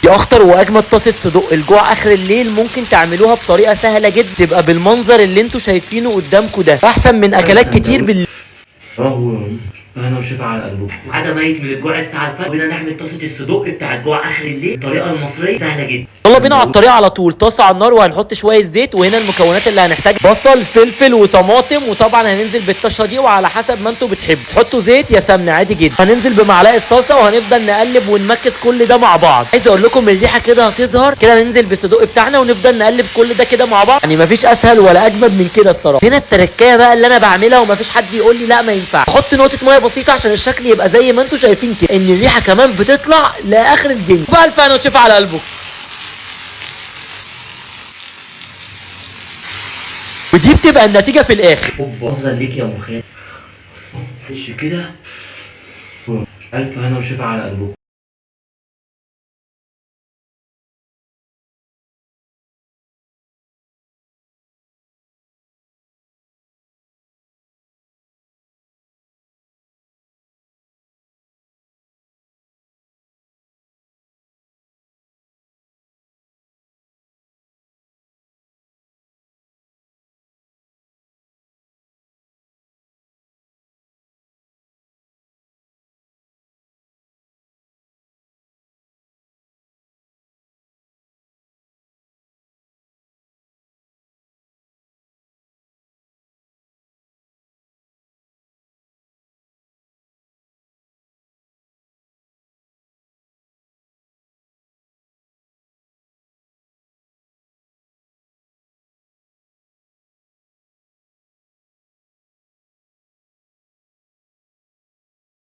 دي اخطر واجمد طاسه صدق الجوع اخر الليل، ممكن تعملوها بطريقه سهله جدا تبقى بالمنظر اللي انتوا شايفينه قدامكم ده، احسن من اكلات كتير انا وشفا على قلبه عدا ميت من الجوع الساعه الفجر. بينا نعمل طاسه الصدق بتاع الجوع اخر الليل. الطريقه المصريه سهله جدا. يلا بينا على الطريقه على طول. طاسه على النار وهنحط شويه زيت، وهنا المكونات اللي هنحتاجها بصل فلفل وطماطم، وطبعا هننزل بالطشه دي وعلى حسب ما انتوا بتحبوا تحطوا زيت يا سمنه عادي جدا. هننزل بمعلقه صلصه وهنفضل نقلب ونمكس كل ده مع بعض. عايز اقول لكم الريحه كده هتظهر كده، ننزل بالصدق بتاعنا ونفضل نقلب كل ده كده مع بعض. يعني مفيش اسهل ولا اجمد من كده الصراحه. هنا التركايه بقى اللي انا بعملها ومفيش حد يقول لي لا ما ينفعش، احط نقطه ميه بسيطه عشان الشكل يبقى زي ما انتوا شايفين كده، ان الريحه كمان بتطلع لاخر الدنيا. بقى الفانو شوف على قلبه. ودي بتبقى النتيجه في الاخر. وصلا ليك يا مخالف. خش كده. الف هنا وشفا على قلبه.